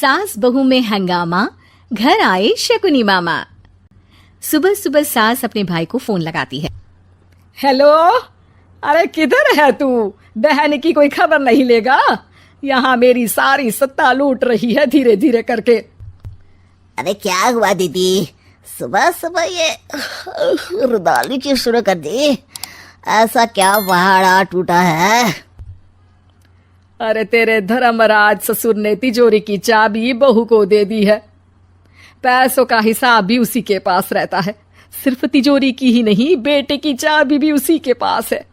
सास बहू में हंगामा, घर आए शकुनी मामा। सुबह सुबह सास अपने भाई को फोन लगाती है। हेलो, अरे किधर है तू? बहन की कोई खबर नहीं लेगा? यहाँ मेरी सारी सत्ता लूट रही है धीरे धीरे करके। अरे क्या हुआ दीदी, सुबह सुबह ये रुदाली चीज शुरू कर दी? ऐसा क्या पहाड़ा टूटा है? अरे तेरे धर्मराज ससुर ने तिजोरी की चाबी बहू को दे दी है। पैसों का हिसाब भी उसी के पास रहता है। सिर्फ तिजोरी की ही नहीं, बेटे की चाबी भी उसी के पास है।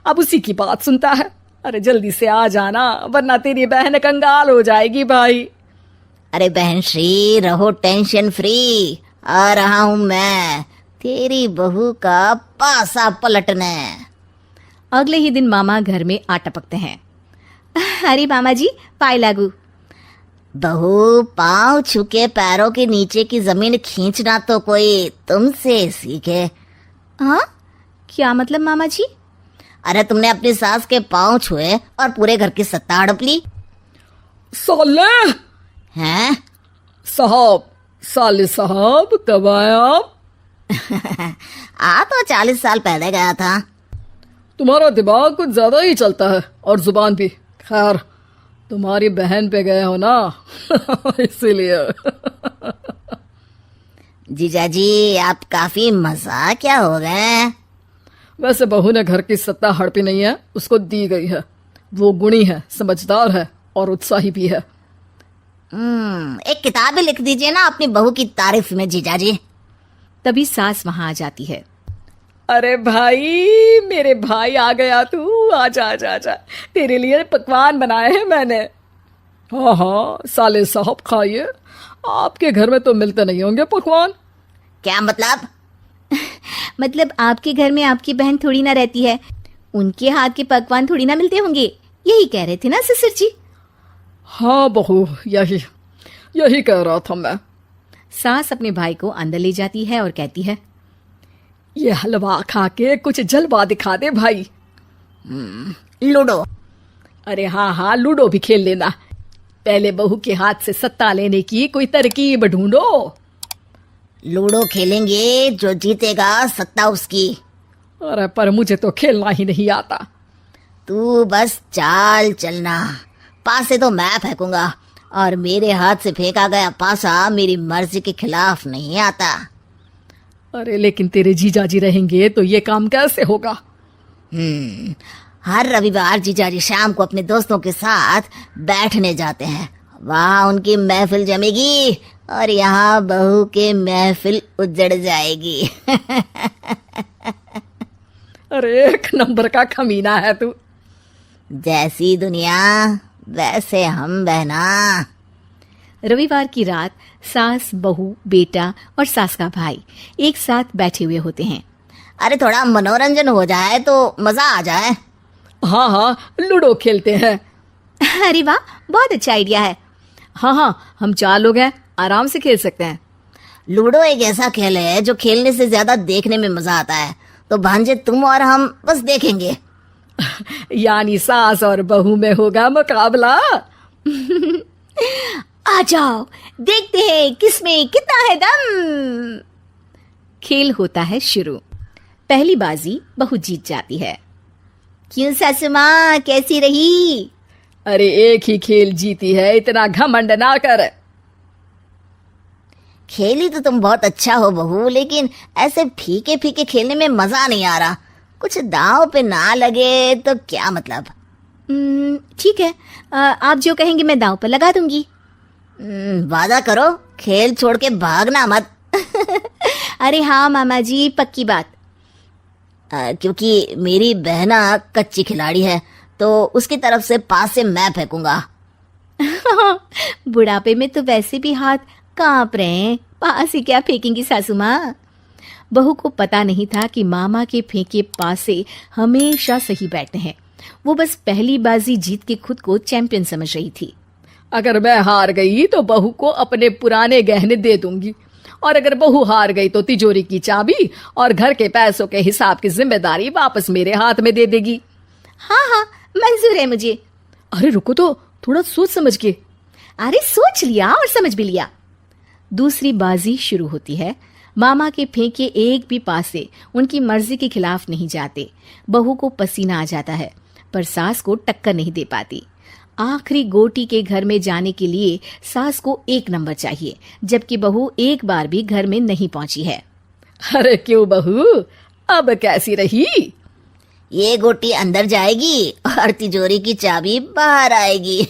अब उसी की बात सुनता है। अरे जल्दी से आ जाना, वरना तेरी बहन कंगाल हो जाएगी भाई। अरे बहन श्री, रहो टेंशन फ्री, आ रहा हूं मैं, तेरी बहू का पासा पलटने। अगले ही दिन मामा घर में आ टपकते हैं। अरे मामा जी, पाए लागू। बहू, पाँव छुके पैरों के नीचे की जमीन खींचना तो कोई तुमसे सीखे। हाँ, क्या मतलब मामा जी? अरे तुमने अपनी सास के पाँव छुए और पूरे घर की सत्ता हड़प ली। साले हैं? साहब, साले साहब कब आए आप? आ तो 40 साल पहले गया था। तुम्हारा दिमाग कुछ ज्यादा ही चलता है और जुबान भी। खैर, तुम्हारी बहन पे गए हो ना इसीलिए। जीजाजी, आप काफी मजाकिया हो गए। वैसे बहू ने घर की सत्ता हड़पी नहीं है, उसको दी गई है। वो गुणी है, समझदार है और उत्साही भी है। एक किताब ही लिख दीजिए ना अपनी बहू की तारीफ में जीजाजी। तभी सास वहां आ जाती है। अरे भाई, मेरे भाई आ गया तू। आजा आजा आजा, तेरे लिए पकवान बनाए हैं मैंने। हाँ हाँ साले साहब, खाइए। आपके घर में तो मिलते नहीं होंगे पकवान। क्या मतलब? मतलब आपके घर में आपकी बहन थोड़ी ना रहती है, उनके हाथ के पकवान थोड़ी ना मिलते होंगे, यही कह रहे थे ना ससुर जी? हाँ बहू, यही कह रहा था मैं। सास अपने भाई को अंदर ले जाती है और कहती है, ये हलवा खा के कुछ जलवा दिखा दे भाई। लूडो। अरे हाँ हाँ, लूडो भी खेल लेना। पहले बहू के हाथ से सत्ता लेने की कोई तरकीब ढूंढो। लूडो खेलेंगे, जो जीतेगा सत्ता उसकी। अरे पर मुझे तो खेलना ही नहीं आता। तू बस चाल चलना, पासे तो मैं फेंकूंगा और मेरे हाथ से फेंका गया पासा मेरी मर्जी के खिलाफ नहीं आता। अरे लेकिन तेरे जीजाजी रहेंगे तो ये काम कैसे होगा? हर रविवार जीजाजी शाम को अपने दोस्तों के साथ बैठने जाते हैं। वहाँ उनकी महफिल जमेगी और यहाँ बहू के महफिल उजड़ जाएगी। अरे एक नंबर का खमीना है तू। जैसी दुनिया वैसे हम बहना। रविवार की रात सास, बहू, बेटा और सास का भाई एक साथ बैठे हुए होते हैं। अरे थोड़ा मनोरंजन हो जाए तो मजा आ जाए। हाँ हाँ, लूडो खेलते हैं। अरे वाह, बहुत अच्छा आइडिया है। हाँ हाँ, हम 4 लोग हैं, आराम से खेल सकते हैं। लूडो एक ऐसा खेल है जो खेलने से ज्यादा देखने में मजा आता है। तो भांजे, तुम और हम बस देखेंगे। यानी सास और बहू में होगा मुकाबला। आ जाओ, देखते हैं किसमें कितना है दम। खेल होता है शुरू। पहली बाजी बहू जीत जाती है। क्यों सासू माँ, कैसी रही? अरे एक ही खेल जीती है, इतना घमंड ना कर। खेली तो तुम बहुत अच्छा हो बहू, लेकिन ऐसे फीके फीके खेलने में मजा नहीं आ रहा। कुछ दांव पे ना लगे तो क्या मतलब? ठीक है, आप जो कहेंगे मैं दांव पर लगा दूंगी। वादा करो, खेल छोड़ के भागना मत। अरे हाँ मामा जी, पक्की बात। क्योंकि मेरी बहना कच्ची खिलाड़ी है, तो उसकी तरफ से पास से मैं फेंकूंगा। बुढ़ापे में तो वैसे भी हाथ कांप रहे हैं, पास ही क्या फेंकेंगी सासू माँ? बहू को पता नहीं था कि मामा के फेंके पासे हमेशा सही बैठते हैं। वो बस पहली बाजी जीत के खुद को चैंपियन समझ रही थी। अगर मैं हार गई तो बहू को अपने पुराने गहने दे दूंगी, और अगर बहू हार गई तो तिजोरी की चाबी और घर के पैसों के हिसाब की जिम्मेदारी वापस मेरे हाथ में दे देगी। हाँ हाँ, मंजूर है मुझे। अरे रुको तो, थोड़ा सोच समझ के। अरे सोच लिया और समझ भी लिया। दूसरी बाजी शुरू होती है। मामा के फेंके एक भी पासे उनकी मर्जी के खिलाफ नहीं जाते। बहू को पसीना आ जाता है, पर सास को टक्कर नहीं दे पाती। आखिरी गोटी के घर में जाने के लिए सास को 1 नंबर चाहिए, जबकि बहू एक बार भी घर में नहीं पहुंची है। अरे क्यों बहू, अब कैसी रही? ये गोटी अंदर जाएगी और तिजोरी की चाबी बाहर आएगी।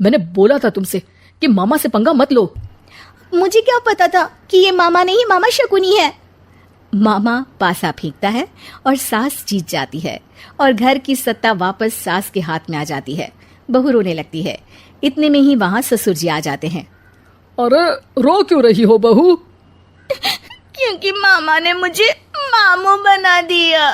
मैंने बोला था तुमसे कि मामा से पंगा मत लो। मुझे क्या पता था कि ये मामा नहीं, मामा शकुनी है। मामा पासा फेंकता है और सास जीत जाती है और घर की सत्ता वापस सास के हाथ में आ जाती है। बहू रोने लगती है। इतने में ही वहां ससुर जी आ जाते हैं। अरे रो क्यों रही हो बहू? क्योंकि मामा ने मुझे मामू बना दिया।